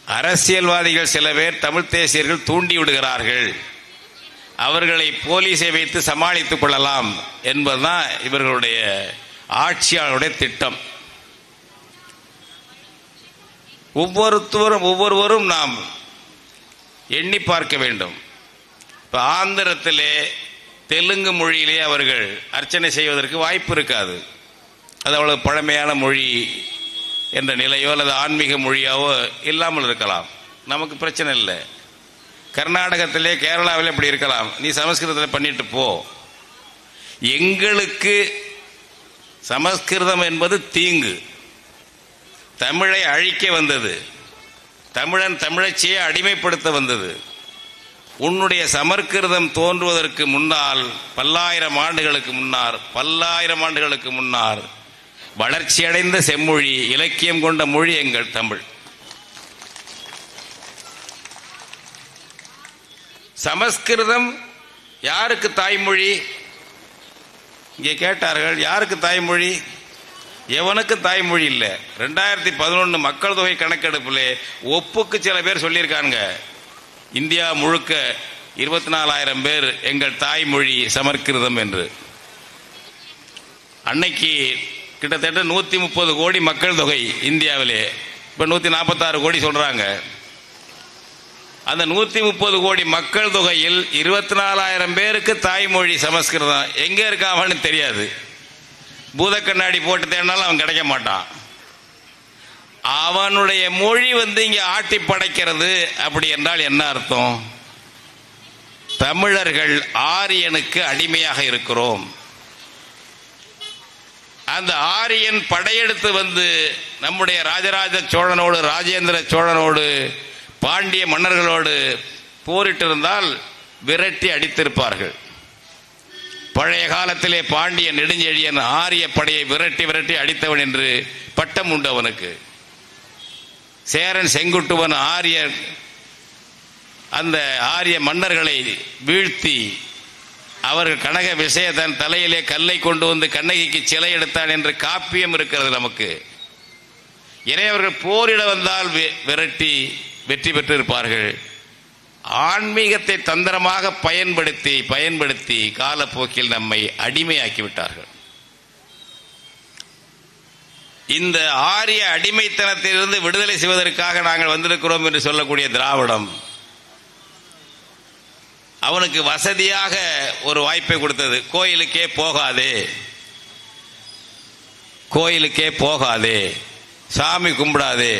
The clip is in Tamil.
அரசியல்வாதிகள் சில பேர் தமிழ் தேசியர்கள் தூண்டி விடுகிறார்கள், அவர்களை போலீஸை வைத்து சமாளித்துக் கொள்ளலாம் என்பதுதான் இவர்களுடைய ஆட்சியாளருடைய திட்டம். ஒவ்வொருவரும் நாம் எண்ணி பார்க்க வேண்டும். இப்போ ஆந்திரத்திலே தெலுங்கு மொழியிலே அவர்கள் அர்ச்சனை செய்வதற்கு வாய்ப்பு இருக்காது. அது அவ்வளவு பழமையான மொழி என்ற நிலையோ அல்லது ஆன்மீக மொழியாவோ இல்லாமல் இருக்கலாம், நமக்கு பிரச்சனை இல்லை. கர்நாடகத்திலே கேரளாவில் இப்படி இருக்கலாம், நீ சமஸ்கிருதத்தில் பண்ணிட்டு போ. எங்களுக்கு சமஸ்கிருதம் என்பது தீங்கு, தமிழை அழிக்க வந்தது, தமிழன் தமிழச்சியை அடிமைப்படுத்த வந்தது. உன்னுடைய சமஸ்கிருதம் தோன்றுவதற்கு முன்னால் பல்லாயிரம் ஆண்டுகளுக்கு முன்னால் வளர்ச்சியடைந்த செம்மொழி, இலக்கியம் கொண்ட மொழி எங்கள் தமிழ். சமஸ்கிருதம் யாருக்கு தாய்மொழி? இங்கே கேட்டார்கள், யாருக்கு தாய்மொழி? எவனுக்கு தாய்மொழி இல்லை. 2011 மக்கள் தொகை கணக்கெடுப்பில் ஒப்புக்கு சில பேர் சொல்லியிருக்காங்க, இந்தியா முழுக்க 24,000 பேர் எங்கள் தாய்மொழி சமஸ்கிருதம் என்று. அன்னைக்கு கிட்டத்தட்ட 130 கோடி மக்கள் தொகை இந்தியாவிலே, இப்போ 146 கோடி சொல்றாங்க. அந்த 130 கோடி மக்கள் தொகையில் 24,000 பேருக்கு தாய்மொழி சமஸ்கிருதம். எங்க இருக்கான்னு தெரியாது. பூத கண்ணாடி போட்டு தேடினாலும் அவன் கிடைக்க மாட்டான். அவனுடைய மொழி இங்க ஆட்டி படைக்கிறது. அப்படி என்றால் என்ன அர்த்தம்? தமிழர்கள் ஆரியனுக்கு அடிமையாக இருக்கிறோம். அந்த ஆரியன் படையெடுத்து வந்து நம்முடைய ராஜராஜ சோழனோடு, ராஜேந்திர சோழனோடு, பாண்டிய மன்னர்களோடு போரிட்டிருந்தால் விரட்டி அடித்திருப்பார்கள். பழைய காலத்திலே பாண்டிய நெடுஞ்செழியன் ஆரிய படையை விரட்டி விரட்டி அடித்தவன் என்று பட்டம் உண்டு அவனுக்கு. சேரன் செங்குட்டுவன் அந்த ஆரிய மன்னர்களை வீழ்த்தி அவர்கள் கனக விஷய தன் தலையிலே கல்லை கொண்டு வந்து கண்ணகிக்கு சிலை எடுத்தான் என்று காப்பியம் இருக்கிறது நமக்கு. எனவே அவர்கள் போரிட வந்தால் விரட்டி வெற்றி பெற்றிருப்பார்கள். ஆன்மீகத்தை தந்திரமாக பயன்படுத்தி காலப்போக்கில் நம்மை அடிமையாக்கிவிட்டார்கள். இந்த ஆரிய அடிமைத்தனத்திலிருந்து விடுதலை செய்வதற்காக நாங்கள் வந்திருக்கிறோம் என்று சொல்லக்கூடிய திராவிடம் அவனுக்கு வசதியாக ஒரு வாய்ப்பை கொடுத்தது. கோயிலுக்கே போகாதே, சாமி கும்பிடாதே,